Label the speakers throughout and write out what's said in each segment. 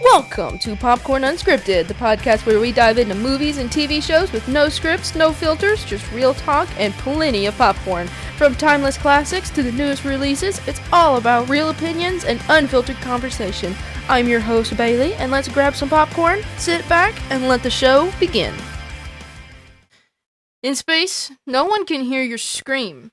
Speaker 1: Welcome to Popcorn Unscripted, the podcast where we dive into movies and TV shows with no scripts, no filters, just real talk and plenty of popcorn. From timeless classics to the newest releases, it's all about real opinions and unfiltered conversation. I'm your host, Bailey, and let's grab some popcorn, sit back, and let the show begin. In space, no one can hear your scream,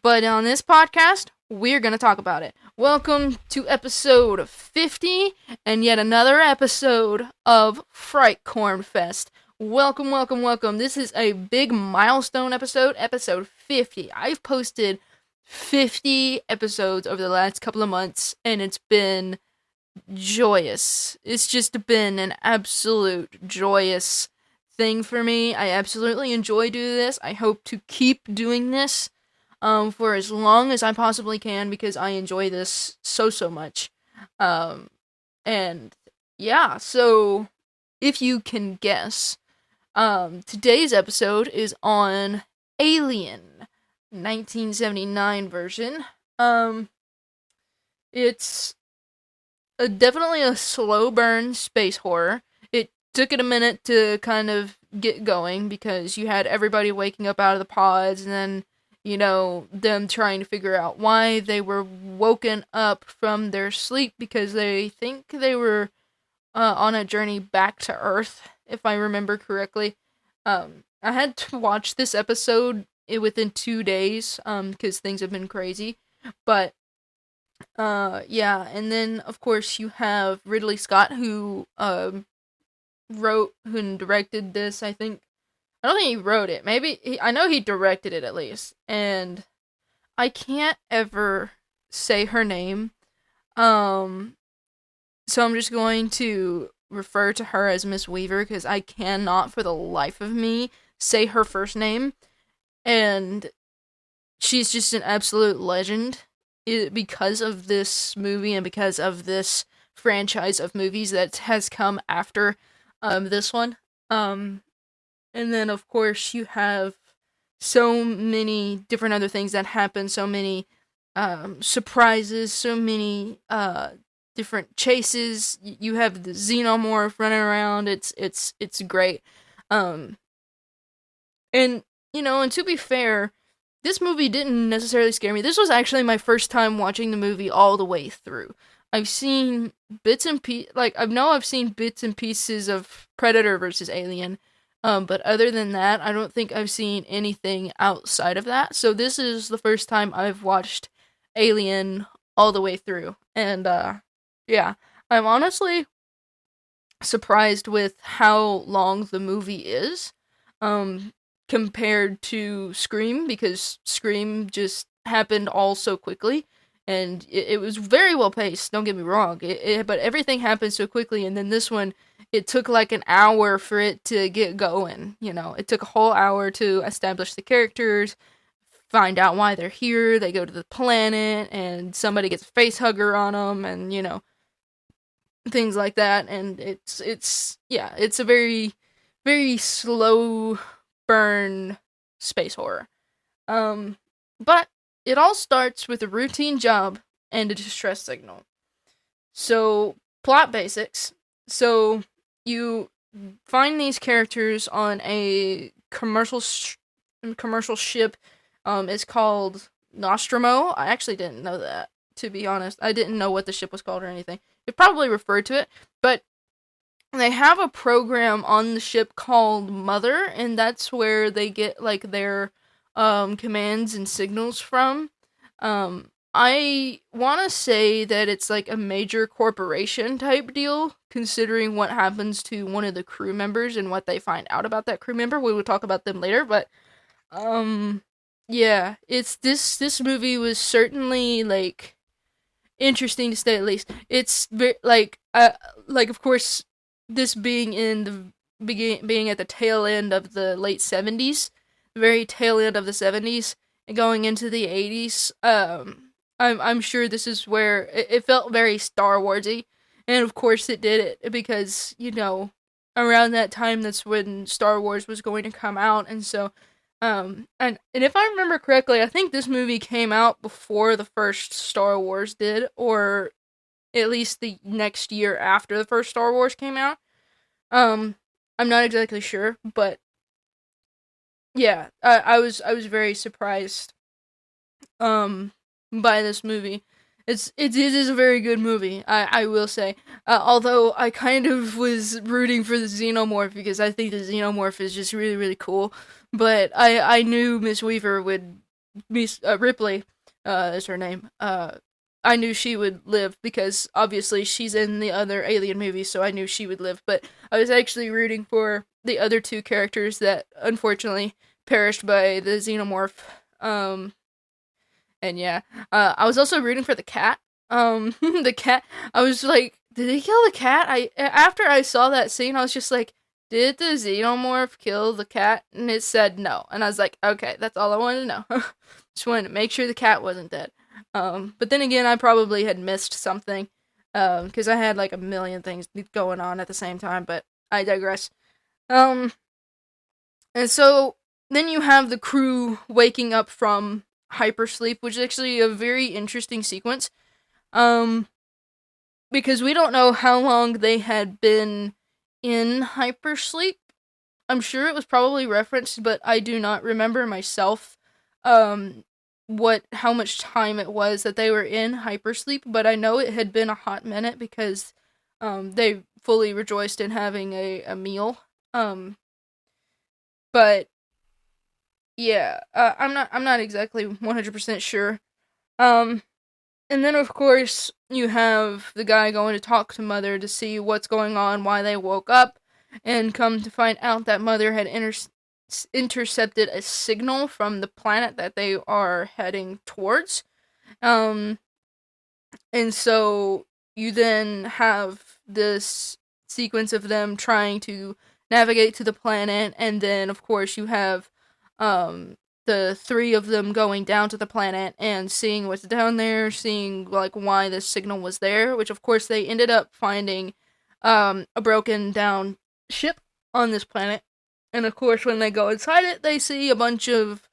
Speaker 1: but on this podcast, we're going to talk about it. Welcome to episode 50 and yet another episode of Fright Corn Fest. Welcome, welcome, welcome. This is a big milestone episode 50. I've posted 50 episodes over the last couple of months, and it's been joyous. It's just been an absolute joyous thing for me. I absolutely enjoy doing this. I hope to keep doing this for as long as I possibly can, because I enjoy this so much. And yeah, so if you can guess, today's episode is on Alien, 1979 version. It's definitely a slow burn space horror. It took it a minute to kind of get going, because you had everybody waking up out of the pods, and then them trying to figure out why they were woken up from their sleep, because they think they were on a journey back to Earth, if I remember correctly. I had to watch this episode within 2 days, because things have been crazy. But, yeah, and then, of course, you have Ridley Scott, who wrote and directed this, I think. I don't think he wrote it. I know he directed it at least. And I can't ever say her name. So I'm just going to refer to her as Miss Weaver, because I cannot for the life of me say her first name. And she's just an absolute legend because of this movie and because of this franchise of movies that has come after this one. And then, of course, you have so many different other things that happen, so many surprises, so many different chases. You have the Xenomorph running around. It's great. And to be fair, this movie didn't necessarily scare me. This was actually my first time watching the movie all the way through. I've seen bits and I've seen bits and pieces of Predator versus Alien. But other than that, I don't think I've seen anything outside of that. So this is the first time I've watched Alien all the way through. And, yeah, I'm honestly surprised with how long the movie is, compared to Scream, because Scream just happened all so quickly. And it was very well paced, don't get me wrong. But everything happened so quickly, and then this one, it took like an hour for it to get going. It took a whole hour to establish the characters, find out why they're here. They go to the planet, and somebody gets a face hugger on them, and things like that. And it's a very, very slow burn space horror. But it all starts with a routine job and a distress signal. So, plot basics. So, you find these characters on a commercial ship. It's called Nostromo. I actually didn't know that, to be honest. I didn't know what the ship was called or anything. It probably referred to it, but they have a program on the ship called Mother, and that's where they get their commands and signals from. I want to say that it's a major corporation type deal, considering what happens to one of the crew members and what they find out about that crew member. We will talk about them later, but yeah, it's this movie was certainly interesting to say at least. It's very of course, this being in being at the tail end of the late 70s, very tail end of the 70s and going into the 80s. I'm sure this is where it felt very Star Warsy, and of course it did it because around that time that's when Star Wars was going to come out, and so and if I remember correctly, I think this movie came out before the first Star Wars did, or at least the next year after the first Star Wars came out. I'm not exactly sure, but yeah, I was very surprised by this movie. It is a very good movie, I will say. Although I kind of was rooting for the Xenomorph because I think the Xenomorph is just really, really cool. But I knew Miss Weaver would, Ripley, is her name. I knew she would live because obviously she's in the other Alien movies, so I knew she would live. But I was actually rooting for the other two characters that unfortunately perished by the Xenomorph. And yeah, I was also rooting for the cat. The cat. I was like, did he kill the cat? After I saw that scene, I was just like, did the Xenomorph kill the cat? And it said no, and I was like, okay, that's all I wanted to know. Just wanted to make sure the cat wasn't dead. But then again, I probably had missed something, because I had like a million things going on at the same time. But I digress. And so then you have the crew waking up from hypersleep, which is actually a very interesting sequence, because we don't know how long they had been in hypersleep. I'm sure it was probably referenced, but I do not remember myself how much time it was that they were in hypersleep, but I know it had been a hot minute because they fully rejoiced in having a meal. But yeah, I'm not exactly 100% sure. And then of course you have the guy going to talk to Mother to see what's going on, why they woke up, and come to find out that Mother had intercepted a signal from the planet that they are heading towards. And so you then have this sequence of them trying to navigate to the planet, and then of course you have the three of them going down to the planet and seeing what's down there, seeing like why this signal was there, which of course they ended up finding a broken down ship on this planet. And of course when they go inside it, they see a bunch of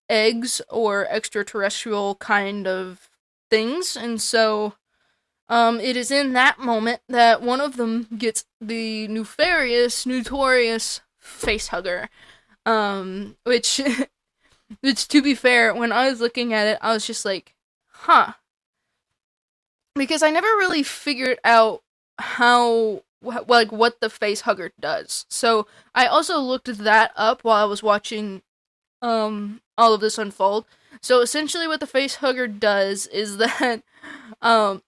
Speaker 1: eggs or extraterrestrial kind of things. And so it is in that moment that one of them gets the notorious facehugger. Which to be fair, when I was looking at it, I was just like, huh. Because I never really figured out what the facehugger does. So I also looked that up while I was watching all of this unfold. So essentially what the facehugger does is that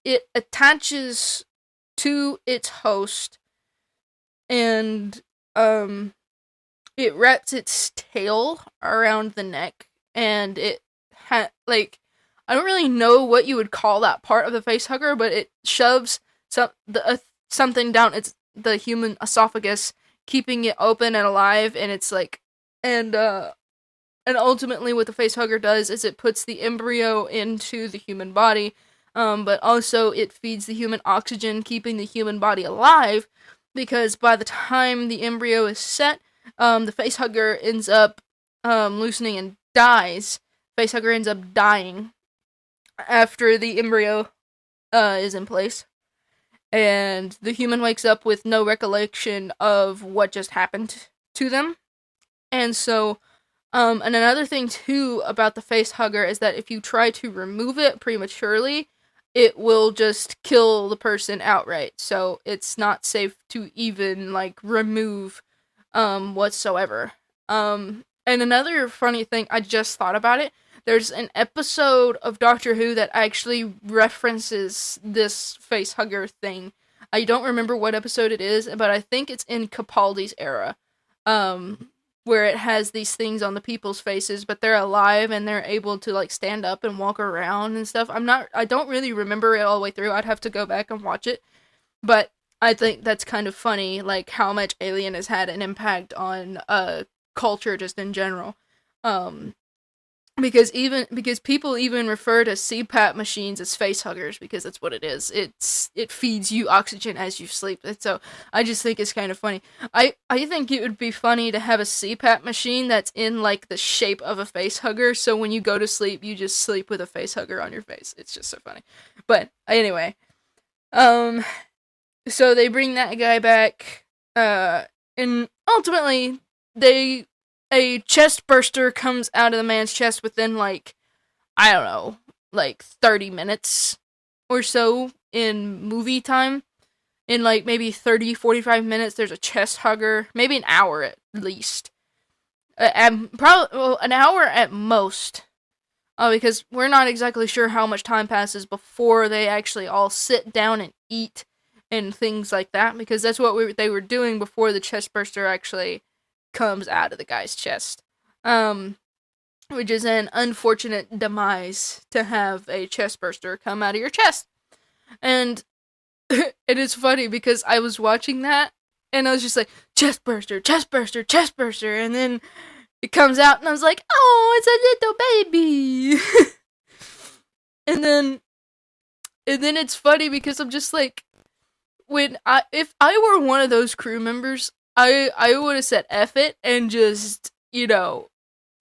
Speaker 1: it attaches to its host and it wraps its tail around the neck, and it I don't really know what you would call that part of the facehugger, but it shoves something down the human esophagus, keeping it open and alive, and it's like, and ultimately what the facehugger does is it puts the embryo into the human body, but also it feeds the human oxygen, keeping the human body alive, because by the time the embryo is set, the facehugger ends up loosening and dies. Facehugger ends up dying after the embryo is in place. And the human wakes up with no recollection of what just happened to them. And so, and another thing too about the facehugger is that if you try to remove it prematurely, it will just kill the person outright. So it's not safe to even remove whatsoever. And another funny thing, I just thought about it. There's an episode of Doctor Who that actually references this facehugger thing. I don't remember what episode it is, but I think it's in Capaldi's era, where it has these things on the people's faces, but they're alive and they're able to stand up and walk around and stuff. I don't really remember it all the way through. I'd have to go back and watch it, but I think that's kind of funny, how much Alien has had an impact on culture just in general. Because people even refer to CPAP machines as facehuggers because that's what it is. It feeds you oxygen as you sleep. And so I just think it's kind of funny. I think it would be funny to have a CPAP machine that's in the shape of a facehugger, so when you go to sleep, you just sleep with a facehugger on your face. It's just so funny. But anyway, Um, so they bring that guy back, and ultimately, a chest burster comes out of the man's chest within, like, I don't know, like 30 minutes or so in movie time. In, like, maybe 30, 45 minutes, there's a chest hugger. Maybe an hour at least. Probably an hour at most. Because we're not exactly sure how much time passes before they actually all sit down and eat and things like that. Because that's what they were doing before the chest burster actually comes out of the guy's chest. Which is an unfortunate demise to have a chest burster come out of your chest. And it is funny because I was watching that and I was just like, chest burster, chest burster, chest burster. And then it comes out and I was like, oh, it's a little baby. and then it's funny because I'm just like, if I were one of those crew members, I would have said F it and just,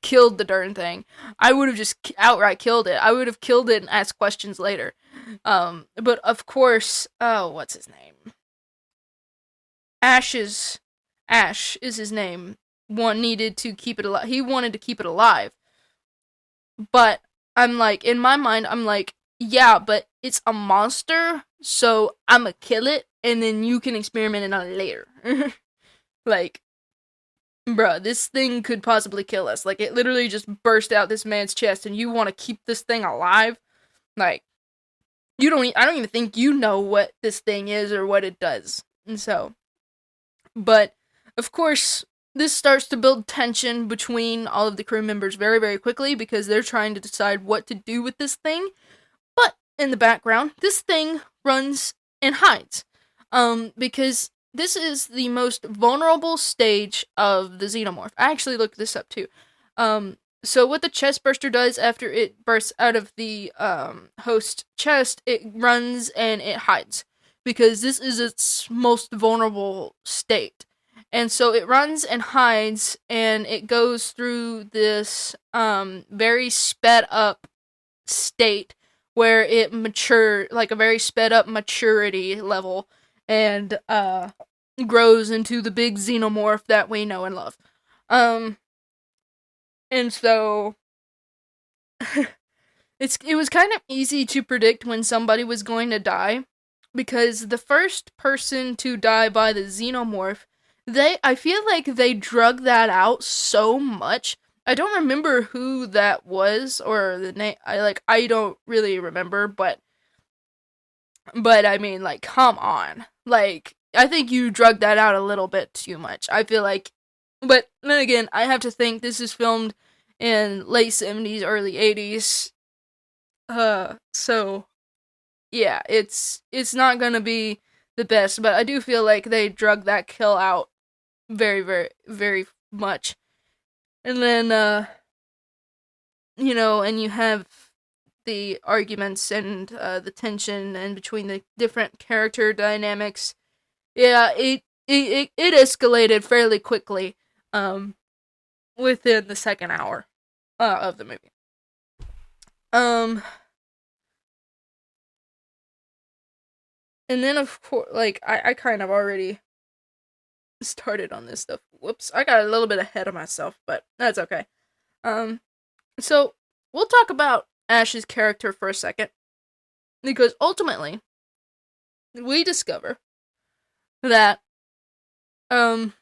Speaker 1: killed the darn thing. I would have just outright killed it. I would have killed it and asked questions later. But of course, what's his name? Ash is his name. Needed to keep it alive. He wanted to keep it alive. But I'm like, in my mind, I'm like, yeah, but it's a monster, so I'ma kill it, and then you can experiment on it later. Like, bruh, this thing could possibly kill us. Like, it literally just burst out this man's chest, and you want to keep this thing alive? Like, I don't even think you know what this thing is or what it does. And so, but, of course, this starts to build tension between all of the crew members very, very quickly because they're trying to decide what to do with this thing. But, in the background, this thing runs and hides. Because this is the most vulnerable stage of the Xenomorph. I actually looked this up too. So what the chest burster does after it bursts out of the host chest, it runs and it hides. Because this is its most vulnerable state. And so it runs and hides, and it goes through this very sped up state where it like a very sped up maturity level, and grows into the big Xenomorph that we know and love. And so it was kind of easy to predict when somebody was going to die, because the first person to die by the Xenomorph, I feel like they drug that out so much. I don't remember who that was, or the name. I don't really remember, but I mean, like, come on. Like, I think you drug that out a little bit too much. I feel like, but then again, I have to think this is filmed in late 70s, early 80s. So, yeah, it's not gonna be the best, but I do feel like they drug that kill out very, very, very much. And then, and you have the arguments and the tension and between the different character dynamics. Yeah, it escalated fairly quickly within the second hour of the movie. And then, of course, like, I kind of already started on this stuff. Whoops, I got a little bit ahead of myself, but that's okay. So, we'll talk about Ash's character for a second, because ultimately, we discover that, when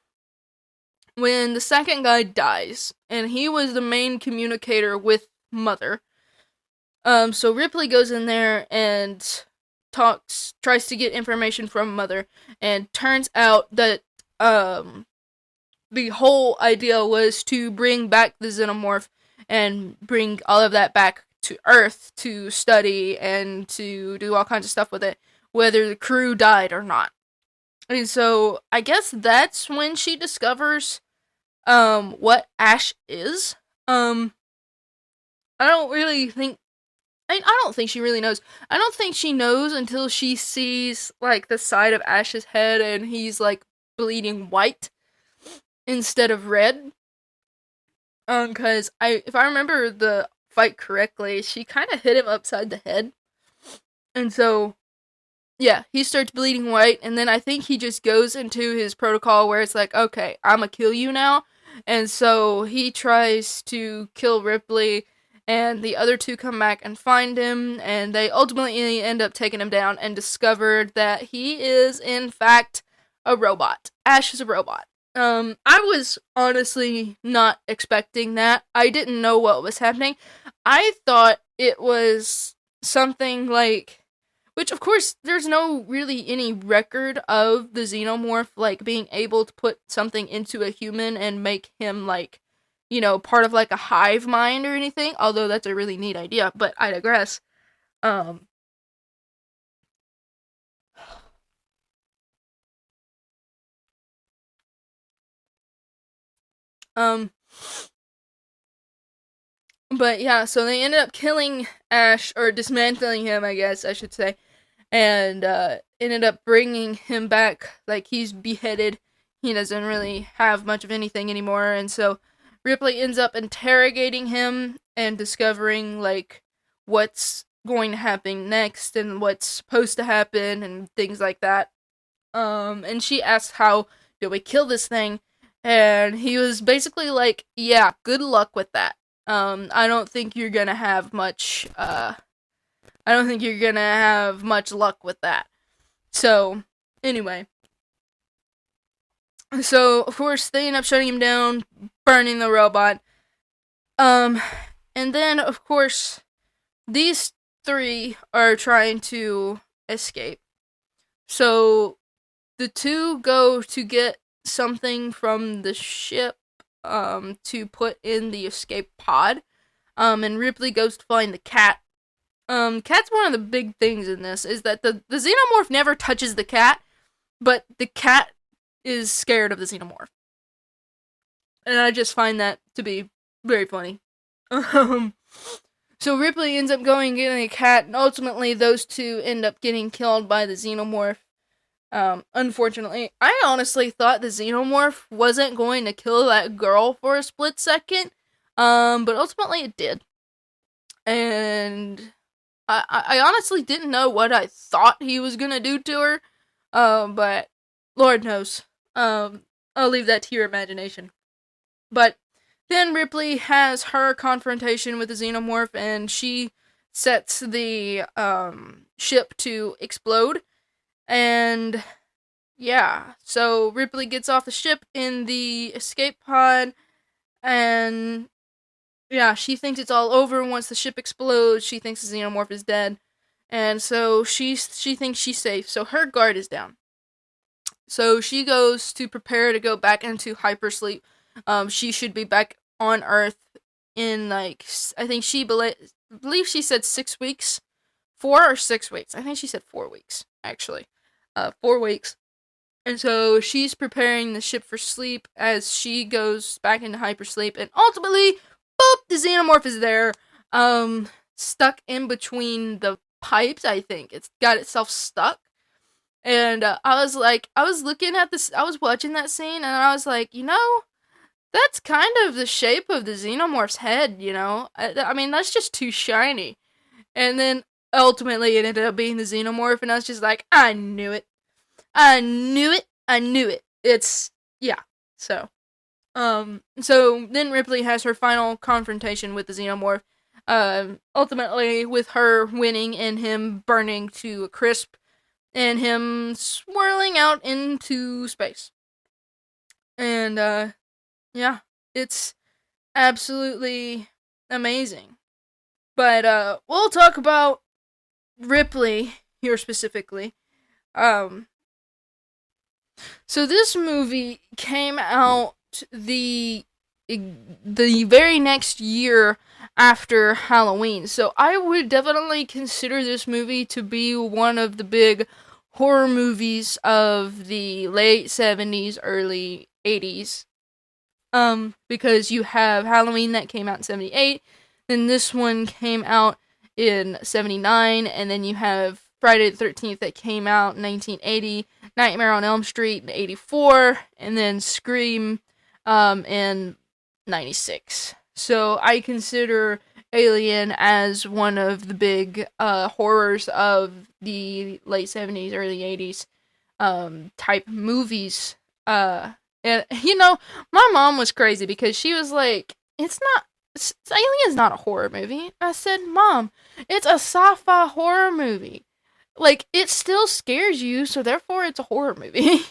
Speaker 1: the second guy dies, and he was the main communicator with Mother, so Ripley goes in there and tries to get information from Mother, and turns out that, the whole idea was to bring back the Xenomorph and bring all of that back to Earth to study and to do all kinds of stuff with it, whether the crew died or not. And so, I guess that's when she discovers, what Ash is. I don't think she really knows. I don't think she knows until she sees, like, the side of Ash's head and he's, like, bleeding white instead of red. Cause if I remember the fight correctly, she kind of hit him upside the head. And so, yeah, he starts bleeding white, and then I think he just goes into his protocol where it's like, okay, I'm gonna kill you now. And so he tries to kill Ripley, and the other two come back and find him, and they ultimately end up taking him down and discovered that he is, in fact, a robot. Ash is a robot. I was honestly not expecting that. I didn't know what was happening. I thought it was something like, which, of course, there's no really any record of the Xenomorph, like, being able to put something into a human and make him, like, part of, like, a hive mind or anything, although that's a really neat idea, but I digress. Um, um, but yeah, so they ended up killing Ash, or dismantling him, I guess I should say, and ended up bringing him back. Like, he's beheaded. He doesn't really have much of anything anymore, and so Ripley ends up interrogating him and discovering, like, what's going to happen next and what's supposed to happen and things like that. And she asks, how do we kill this thing? And he was basically like, yeah, good luck with that. I don't think you're gonna have much, I don't think you're gonna have much luck with that. So, anyway. So, of course, they end up shutting him down, burning the robot. And then, of course, these three are trying to escape. So, the two go to get something from the ship, to put in the escape pod. And Ripley goes to find the cat. Cat's one of the big things in this, is that the Xenomorph never touches the cat, but the cat is scared of the Xenomorph. And I just find that to be very funny. So Ripley ends up going and getting a cat, and ultimately those two end up getting killed by the Xenomorph. Unfortunately, I honestly thought the Xenomorph wasn't going to kill that girl for a split second, but ultimately it did. And I honestly didn't know what I thought he was gonna do to her, but Lord knows. I'll leave that to your imagination. But then Ripley has her confrontation with the Xenomorph, and she sets the ship to explode. And yeah, so Ripley gets off the ship in the escape pod, and yeah, she thinks it's all over once the ship explodes. She thinks the Xenomorph is dead, and so she thinks she's safe. So her guard is down. So she goes to prepare to go back into hypersleep. She should be back on Earth in, like, I think she believe she said 6 weeks, 4 or 6 weeks. I think she said 4 weeks, actually, 4 weeks. And so she's preparing the ship for sleep as she goes back into hypersleep, and ultimately, boop, the Xenomorph is there, stuck in between the pipes. I think it's got itself stuck. And I was looking at this, I was watching that scene, and I was like, that's kind of the shape of the Xenomorph's head, I mean, that's just too shiny. And then ultimately it ended up being the Xenomorph, and I was just like, I knew it. I knew it. I knew it. It's, yeah. So then Ripley has her final confrontation with the Xenomorph, ultimately with her winning and him burning to a crisp, and him swirling out into space. And, yeah, it's absolutely amazing. But, we'll talk about Ripley here specifically. So this movie came out the very next year after Halloween. So I would definitely consider this movie to be one of the big horror movies of the late 70s, early 80s. Because you have Halloween that came out in 78, then this one came out in 79, and then you have Friday the 13th that came out in 1980, Nightmare on Elm Street in 84, and then Scream in 96. So I consider Alien as one of the big horrors of the late 70s, early 80s type movies. And my mom was crazy because she was like, Alien's not a horror movie. I said, Mom, it's a sci-fi horror movie. Like, it still scares you, so therefore it's a horror movie.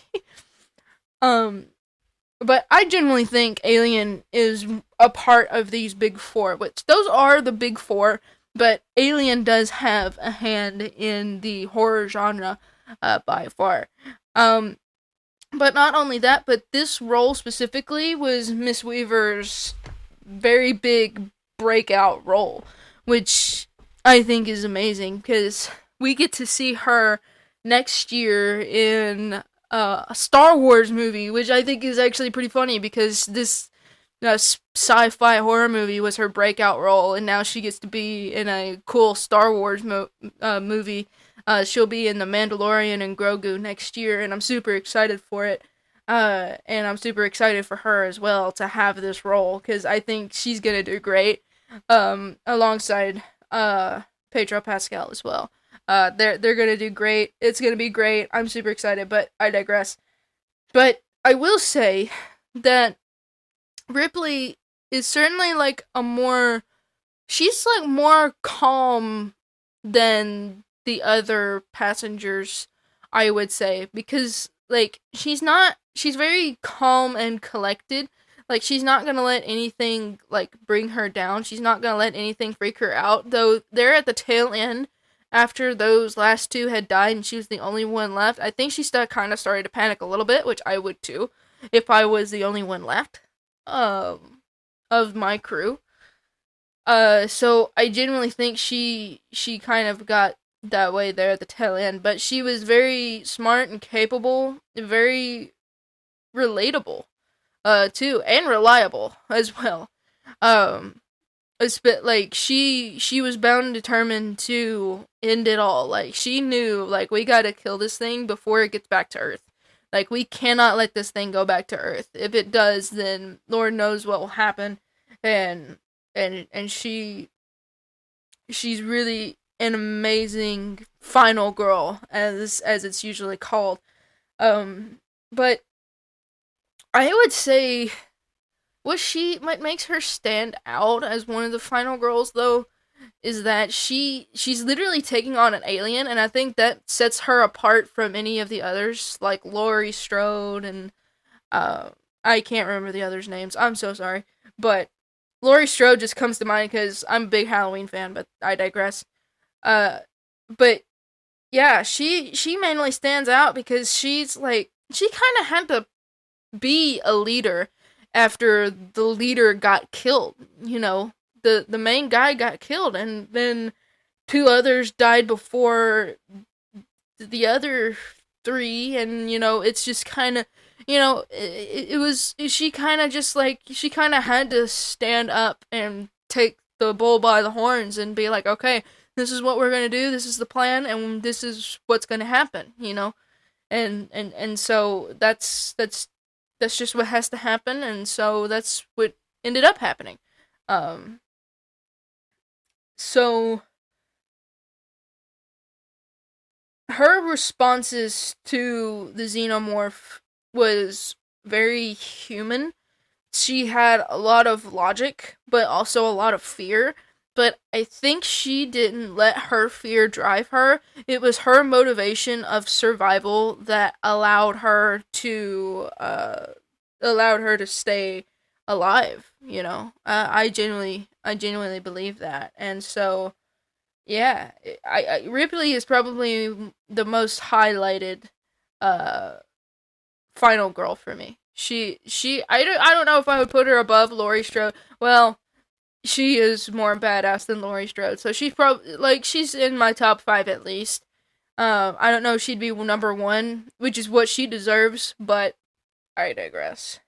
Speaker 1: But I generally think Alien is a part of these big four, which those are the big four, but Alien does have a hand in the horror genre by far. But not only that, but this role specifically was Miss Weaver's very big breakout role, which I think is amazing because we get to see her next year in a Star Wars movie, which I think is actually pretty funny because this sci-fi horror movie was her breakout role, and now she gets to be in a cool Star Wars movie. She'll be in The Mandalorian and Grogu next year, and I'm super excited for it. And I'm super excited for her as well to have this role, because I think she's gonna do great, alongside Pedro Pascal as well. They're gonna do great. It's gonna be great. I'm super excited, but I digress. But I will say that Ripley is certainly like she's like more calm than the other passengers, I would say, because like she's very calm and collected. Like, she's not gonna let anything like bring her down. She's not gonna let anything freak her out. Though they're at the tail end, after those last two had died and she was the only one left, I think she kind of started to panic a little bit, which I would too, if I was the only one left, of my crew. So I genuinely think she kind of got that way there at the tail end, but she was very smart and capable, very relatable, too, and reliable as well. Like, she was bound and determined to end it all. Like, she knew, like, we gotta kill this thing before it gets back to Earth. Like, we cannot let this thing go back to Earth. If it does, then Lord knows what will happen. And she's really an amazing final girl, as it's usually called. But I would say what makes her stand out as one of the final girls, though, is that she's literally taking on an alien, and I think that sets her apart from any of the others, like Laurie Strode and I can't remember the others' names. I'm so sorry, but Laurie Strode just comes to mind because I'm a big Halloween fan. But I digress. But yeah, she mainly stands out because she's like, she kind of had to be a leader after the leader got killed. The main guy got killed, and then two others died before the other three, and it's just kind of, it was, she kind of just like, she kind of had to stand up and take the bull by the horns and be like, okay, this is what we're gonna do, this is the plan, and this is what's gonna happen, and so that's just what has to happen, and so that's what ended up happening. So her responses to the Xenomorph was very human. She had a lot of logic, but also a lot of fear. But I think she didn't let her fear drive her. It was her motivation of survival that allowed her to stay alive. I genuinely believe that, and so yeah, Ripley is probably the most highlighted final girl for me. I don't know if I would put her above Laurie Strode. Well, she is more badass than Laurie Strode, so she's probably, like, she's in my top 5 at least. I don't know if she'd be number 1, which is what she deserves, but I digress.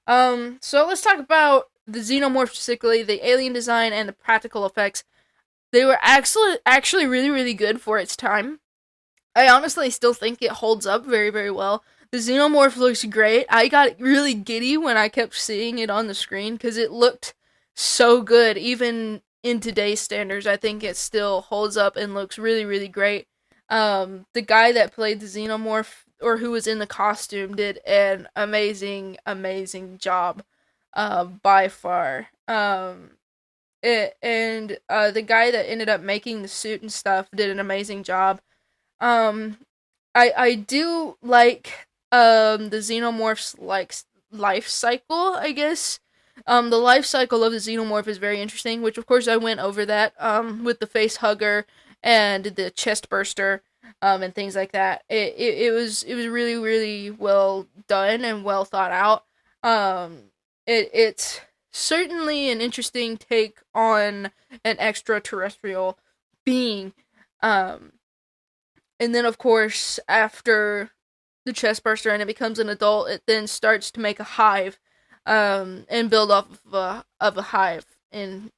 Speaker 1: So let's talk about the Xenomorph, specifically the alien design and the practical effects. They were actually really, really good for its time. I honestly still think it holds up very, very well. The Xenomorph looks great. I got really giddy when I kept seeing it on the screen because it looked so good, even in today's standards, I think it still holds up and looks really, really great. The guy that played the Xenomorph, or who was in the costume, did an amazing, amazing job, by far. The guy that ended up making the suit and stuff did an amazing job. Um, I do like the Xenomorph's like life cycle, I guess. The life cycle of the Xenomorph is very interesting, which of course I went over that with the face hugger and the chestburster and things like that. It was really, really well done and well thought out. It's certainly an interesting take on an extraterrestrial being. Um and then of course after the chestburster and it becomes an adult, it then starts to make a hive, and build off of a hive and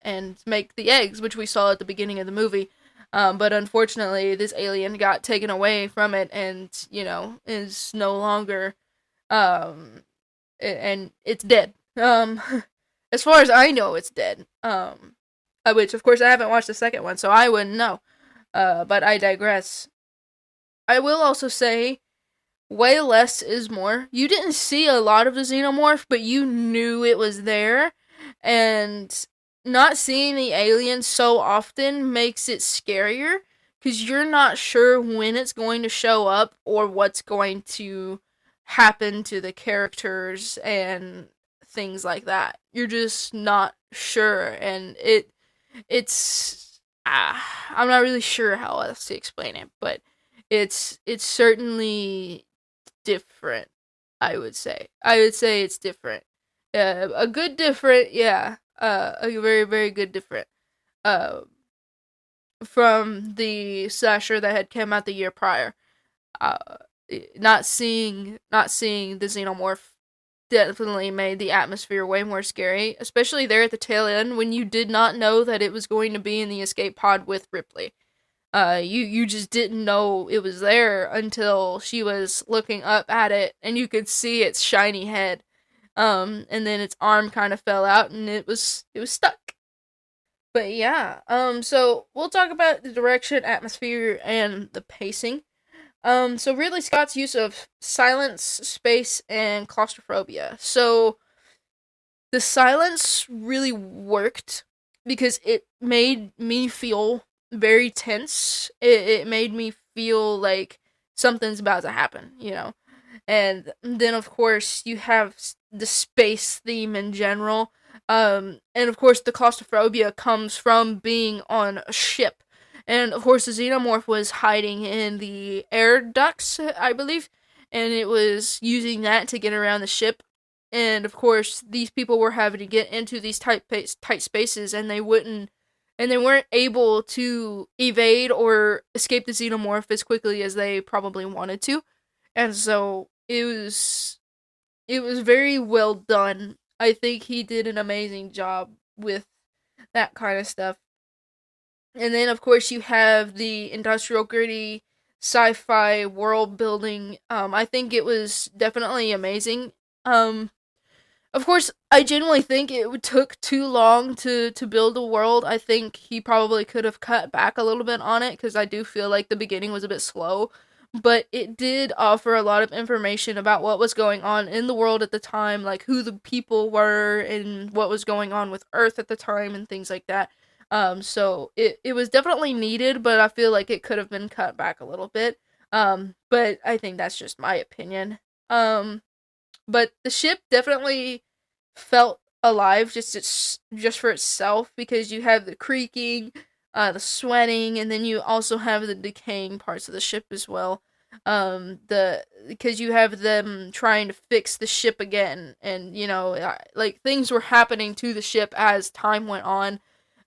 Speaker 1: make the eggs, which we saw at the beginning of the movie. But unfortunately, this alien got taken away from it, and is no longer, and it's dead. As far as I know, it's dead. Which of course I haven't watched the second one, so I wouldn't know. But I digress. I will also say, way less is more. You didn't see a lot of the Xenomorph, but you knew it was there, and not seeing the alien so often makes it scarier, because you're not sure when it's going to show up or what's going to happen to the characters and things like that. You're just not sure, and it's I'm not really sure how else to explain it, but it's certainly different. I would say it's different. A good different, yeah. A very, very good different. Uh, from the slasher that had come out the year prior. Uh, not seeing the Xenomorph definitely made the atmosphere way more scary, especially there at the tail end when you did not know that it was going to be in the escape pod with Ripley. You just didn't know it was there until she was looking up at it and you could see its shiny head. And then its arm kind of fell out and it was stuck. But yeah, so we'll talk about the direction, atmosphere, and the pacing. So Ridley Scott's use of silence, space, and claustrophobia. So the silence really worked because it made me feel very tense. It made me feel like something's about to happen. And then, of course, you have the space theme in general. And of course, the claustrophobia comes from being on a ship. And of course, the xenomorph was hiding in the air ducts, I believe, and it was using that to get around the ship. And of course, these people were having to get into these tight spaces, and they weren't able to evade or escape the xenomorph as quickly as they probably wanted to. And so it was very well done. I think he did an amazing job with that kind of stuff. And then of course you have the industrial gritty sci-fi world building. I think it was definitely amazing. Of course, I genuinely think it took too long to build a world. I think he probably could have cut back a little bit on it because I do feel like the beginning was a bit slow. But it did offer a lot of information about what was going on in the world at the time, like who the people were and what was going on with Earth at the time and things like that. So it was definitely needed, but I feel like it could have been cut back a little bit. But I think that's just my opinion. But the ship definitely felt alive just for itself because you have the creaking, the sweating, and then you also have the decaying parts of the ship as well. The because you have them trying to fix the ship again, and like things were happening to the ship as time went on.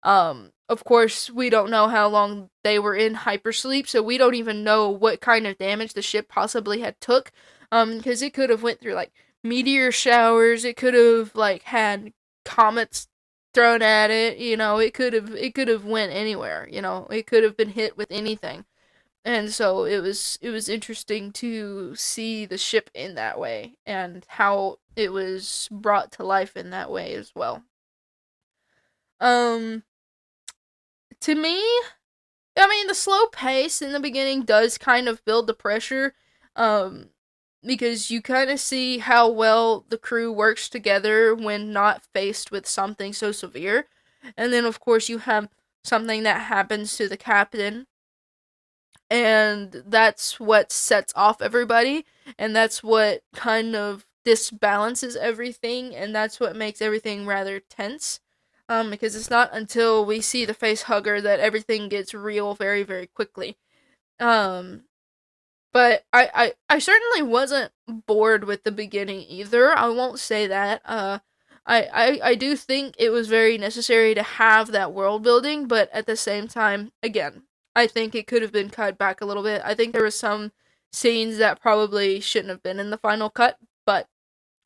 Speaker 1: Of course, we don't know how long they were in hypersleep, so we don't even know what kind of damage the ship possibly had took. Because it could have went through like meteor showers. It could have like had comets thrown at it. It could have went anywhere. It could have been hit with anything. And so it was interesting to see the ship in that way and how it was brought to life in that way as well. Um to me, I mean, the slow pace in the beginning does kind of build the pressure, because you kind of see how well the crew works together when not faced with something so severe. And then, of course, you have something that happens to the captain, and that's what sets off everybody, and that's what kind of disbalances everything, and that's what makes everything rather tense. Because it's not until we see the face hugger that everything gets real very, very quickly. Um, but I certainly wasn't bored with the beginning either. I won't say that. I do think it was very necessary to have that world building, but at the same time, again, I think it could have been cut back a little bit. I think there was some scenes that probably shouldn't have been in the final cut, but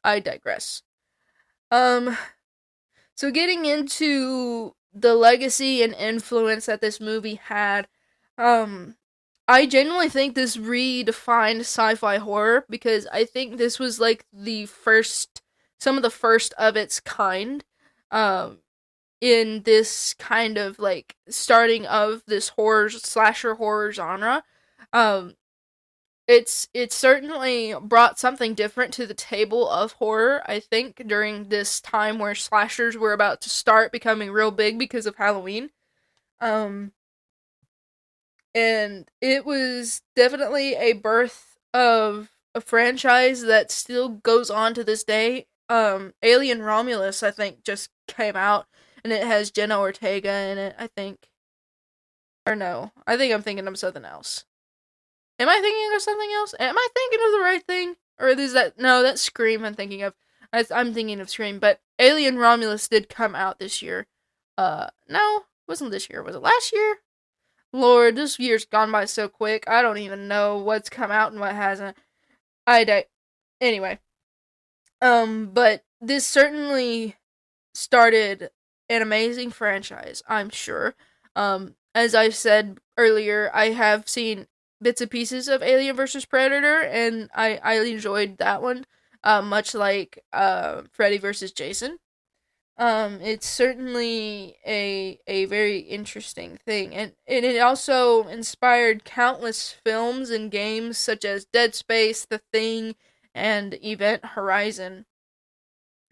Speaker 1: I digress. Um, so getting into the legacy and influence that this movie had, um, I genuinely think this redefined sci-fi horror, because I think this was like some of the first of its kind, um, in this kind of like starting of this slasher horror genre. Um, it certainly brought something different to the table of horror, I think, during this time where slashers were about to start becoming real big because of Halloween. Um, and it was definitely a birth of a franchise that still goes on to this day. Alien Romulus, I think, just came out, and it has Jenna Ortega in it, I think. Or no, I think I'm thinking of something else. Am I thinking of something else? Am I thinking of the right thing? Or is that... No, that's Scream I'm thinking of. I'm thinking of Scream, but Alien Romulus did come out this year. No, it wasn't this year. Was it last year? Lord, this year's gone by so quick. I don't even know what's come out and what hasn't. Anyway. But this certainly started an amazing franchise, I'm sure. As I said earlier, I have seen bits and pieces of Alien vs. Predator, and I enjoyed that one, much like Freddy vs. Jason. It's certainly a very interesting thing, and it also inspired countless films and games such as Dead Space, The Thing, and Event Horizon.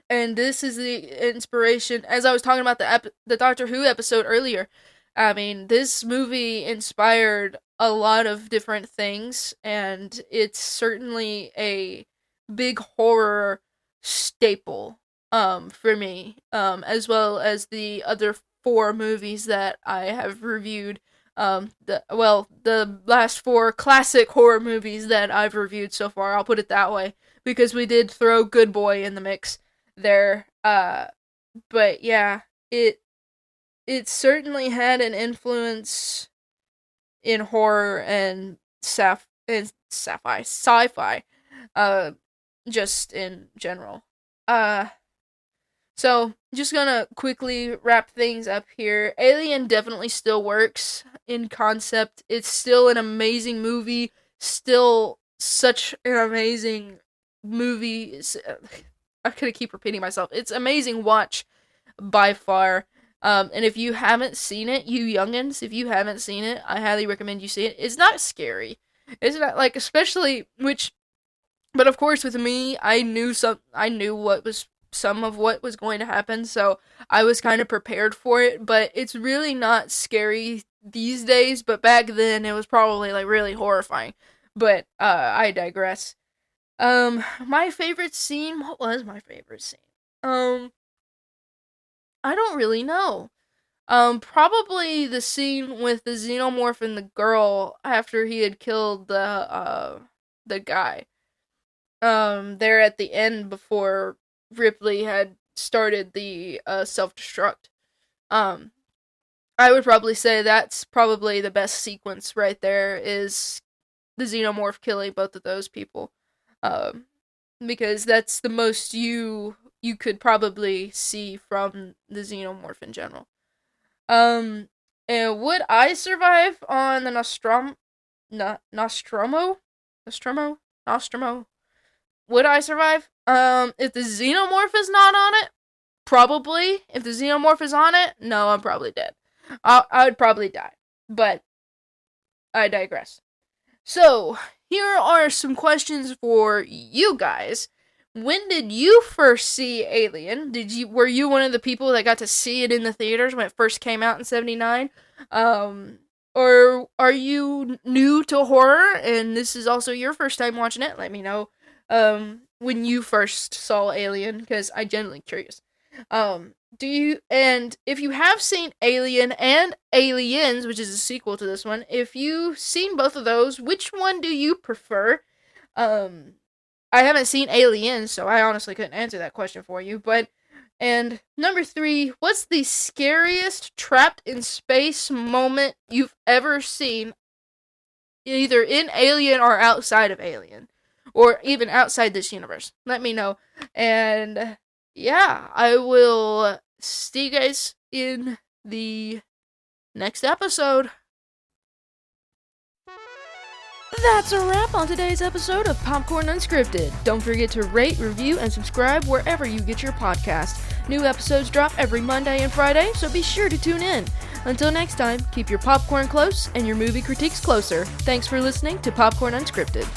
Speaker 1: And this is the inspiration, as I was talking about the Doctor Who episode earlier. I mean, this movie inspired a lot of different things, and it's certainly a big horror staple, for me, as well as the other 4 movies that I have reviewed. The last 4 classic horror movies that I've reviewed so far, I'll put it that way, because we did throw Good Boy in the mix there. But yeah, it certainly had an influence in horror and sci-fi, just in general. So just gonna quickly wrap things up here. Alien definitely still works in concept. It's still an amazing movie. Still such an amazing movie. I'm gonna keep repeating myself. It's amazing watch by far. And if you haven't seen it, you youngins, if you haven't seen it, I highly recommend you see it. It's not scary. It's not, like, especially, but of course with me, I knew some of what was going to happen, so I was kind of prepared for it, but it's really not scary these days, but back then it was probably, like, really horrifying. But, I digress. My favorite scene, what was my favorite scene? I don't really know. Probably the scene with the Xenomorph and the girl after he had killed the guy. There at the end before Ripley had started the, self-destruct. I would probably say that's probably the best sequence right there, is the Xenomorph killing both of those people. Because that's the most you could probably see from the Xenomorph in general. And would I survive on the Nostromo? Would I survive? If the Xenomorph is not on it, probably. If the Xenomorph is on it, no, I'm probably dead. I would probably die. But I digress. So, here are some questions for you guys. When did you first see Alien? Were you one of the people that got to see it in the theaters when it first came out in 79? Or are you new to horror and this is also your first time watching it? Let me know when you first saw Alien, because I'm genuinely curious. And if you have seen Alien and Aliens, which is a sequel to this one, if you've seen both of those, which one do you prefer? I haven't seen Aliens, so I honestly couldn't answer that question for you, and number 3, what's the scariest trapped in space moment you've ever seen, either in Alien or outside of Alien, or even outside this universe? Let me know, and yeah, I will see you guys in the next episode. That's a wrap on today's episode of Popcorn Unscripted. Don't forget to rate, review, and subscribe wherever you get your podcast. New episodes drop every Monday and Friday, so be sure to tune in. Until next time, keep your popcorn close and your movie critiques closer. Thanks for listening to Popcorn Unscripted.